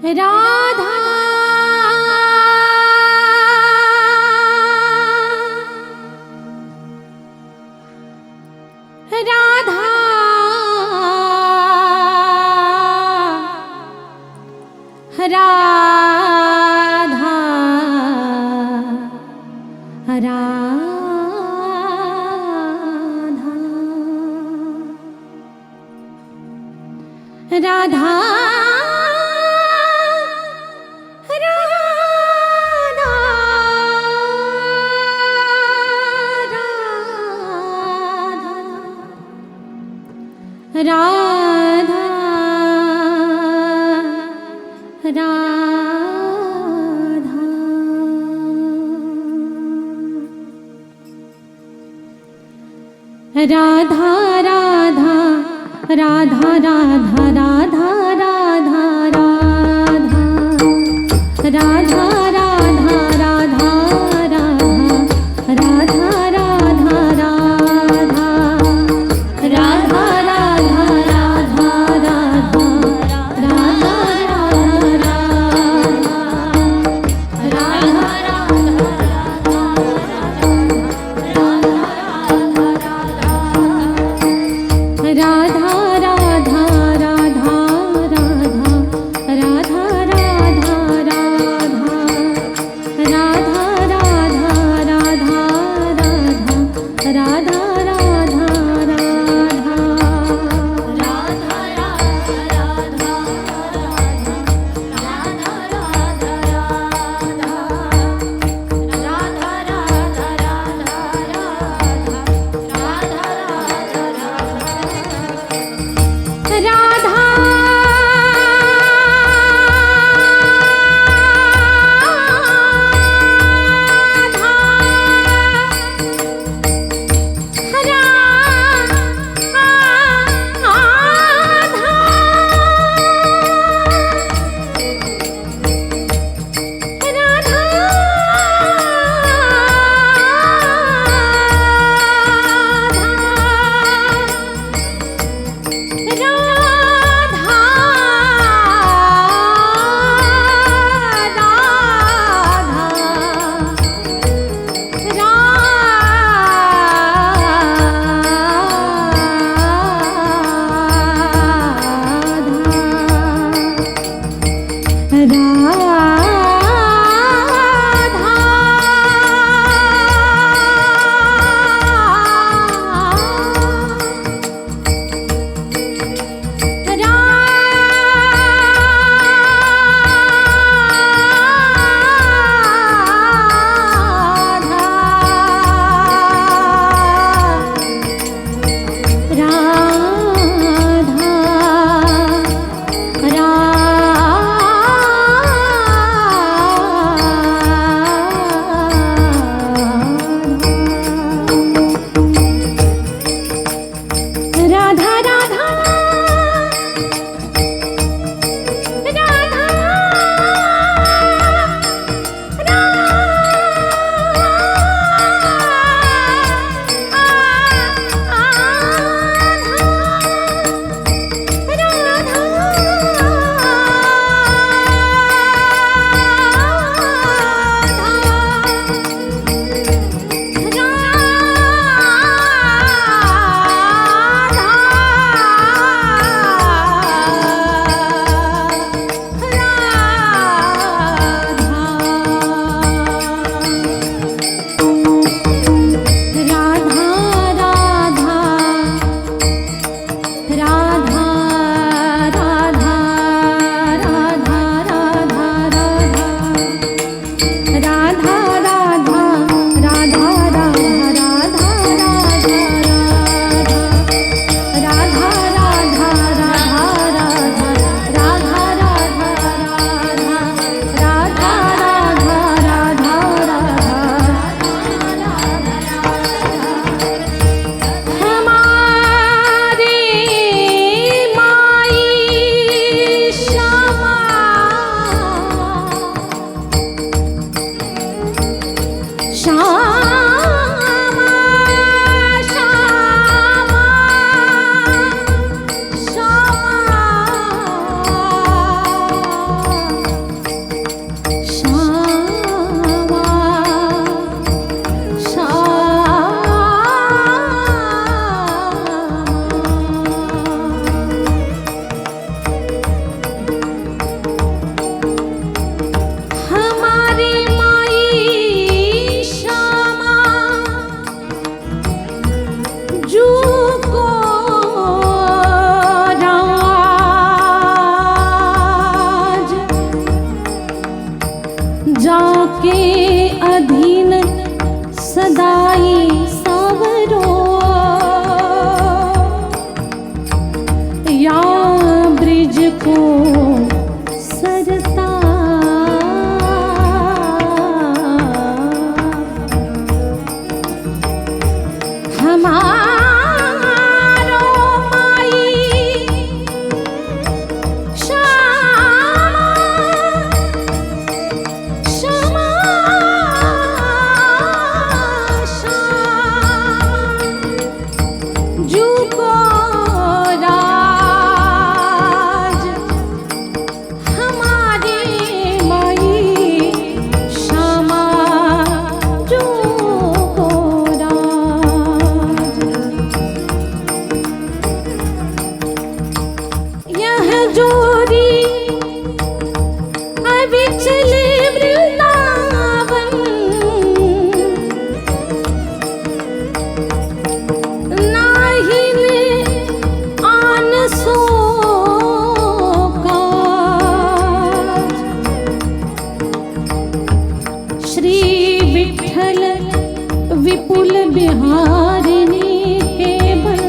राधा राधा राधा राधा राधा राधा राधा राधा राधा राधा राधा राधा राधा राधा राधा राधा राधा राधा राधा जाके अधीन सदाई सावरो या ब्रिज को सरता हमारो माई श्यामा जू को राज हमारे माई श्यामा जू को राज यह जोरी अभी चले वृंदावन नाही ने आन सो काज। श्री विठ्ठल विपुल बिहारिणी केवल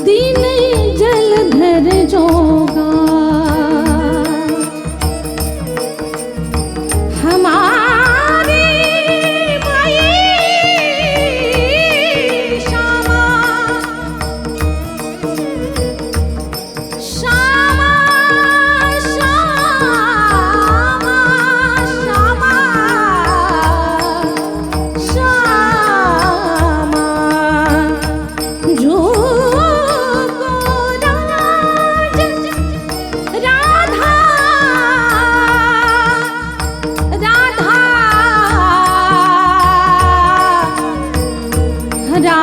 दीन जलधर जोगा हमारे माई श्यामा श्यामा श्यामा श्यामा श्यामा जो को राज राधा राधा राधा राधा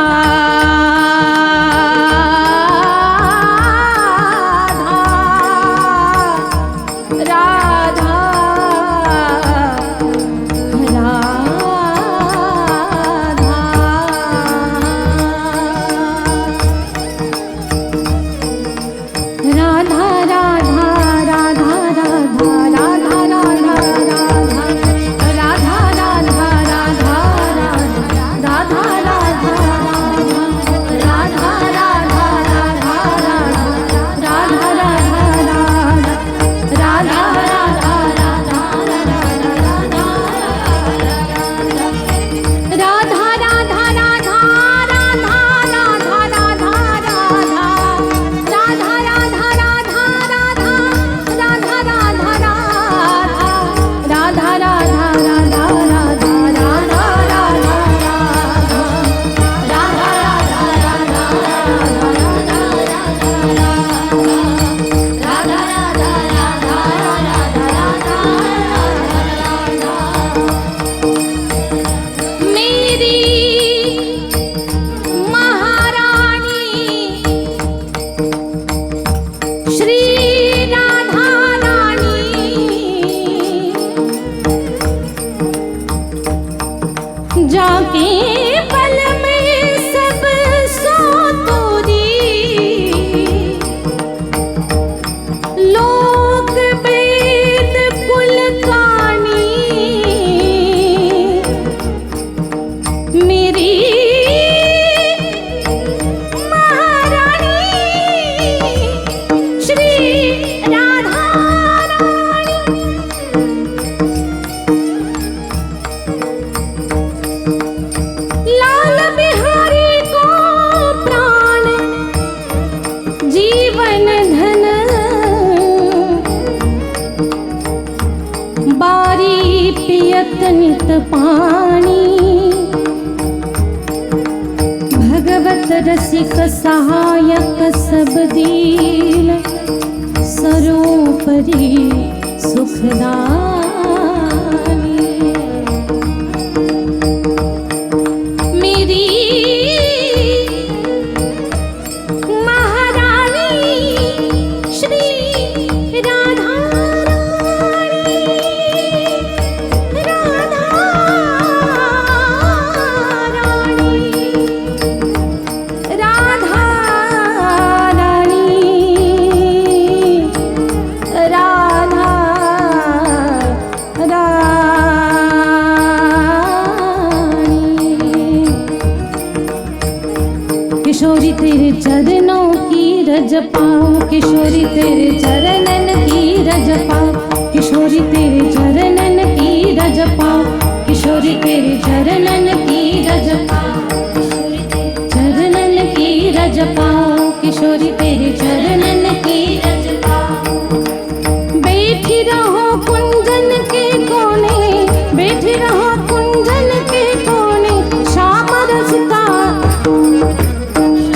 राधा राधा राधा राधा राधा राधा राधा राधा राधा राधा जाके पल में सब सो तोरी लोक वेद कुल कानी मेरी महारानी श्री राधा लाल बिहारी को प्राण जीवन धन बारी पियत नित पानी भगवत रसिक सहायक सब दीन सरोपरि सुखदानी मेरी महारानी श्री राधा राधा पाऊं किशोरी तेरे चरणन की रज पाऊं किशोरी तेरे चरणन की रज पाऊं किशोरी तेरे चरणन की रज पाऊं चरणन की रज पाऊं किशोरी तेरे चरणन की रज पाऊं बैठी रहो कुंजन के कोने बैठी रहो कुंजन के कोने श्याम रस का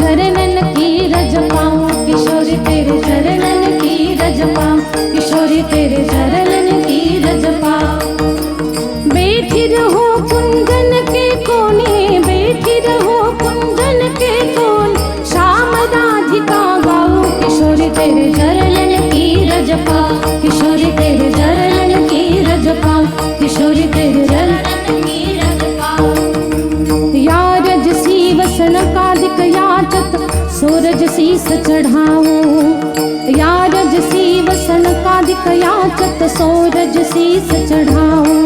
चरणन की रज पाऊं किशोरी तेरे चरणन की रज पाऊं किशोरी तेरे चरणन की रज पाऊं बैठी रहो कुंजन के कोने बैठी रहो कुंजन के कोने श्याम राधिका गाऊं किशोरी तेरे चरणन की रज पाऊं किशोरी तेरे चरणन की रज पाऊं किशोरी तेरे चरणन की रज पाऊं या रजसी वसन कादिक याचत सूरज शीस चढ़ाऊं या रजसी वसन कादिक याचत सूरज शीस चढ़ाऊं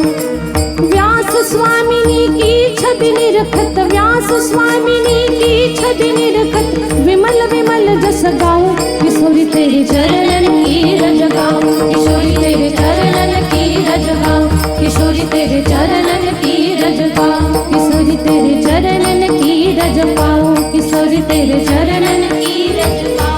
व्यास स्वामिनी की छवि निरखत व्यास स्वामिनी की छवि निरखत विमल विमल जस गाऊं किशोरी तेरे चरणन की रज गाऊं किशोरी तेरे चरणन की रज गाऊं किशोरी तेरे चरणन की रज गाऊं किशोरी तेरे चरणन की रज पाऊं किशोरी तेरे चरणन की रज पाऊं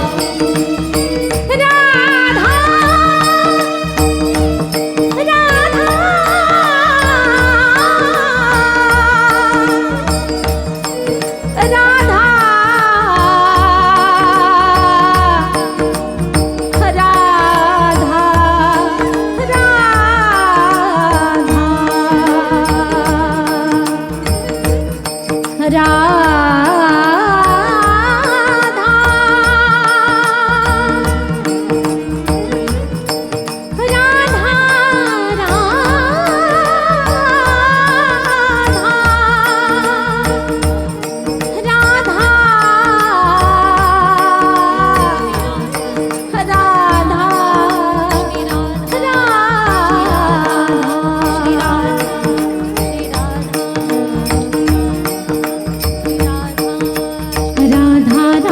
राधा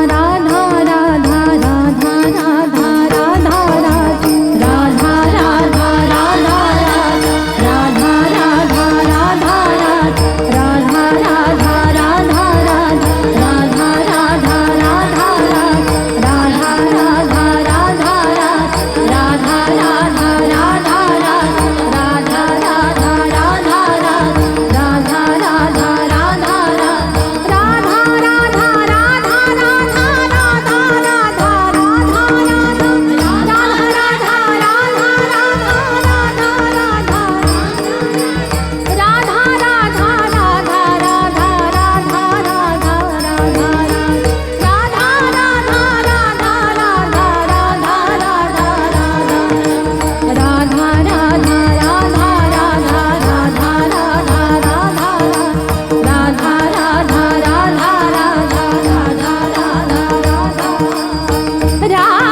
राधा राधा राधा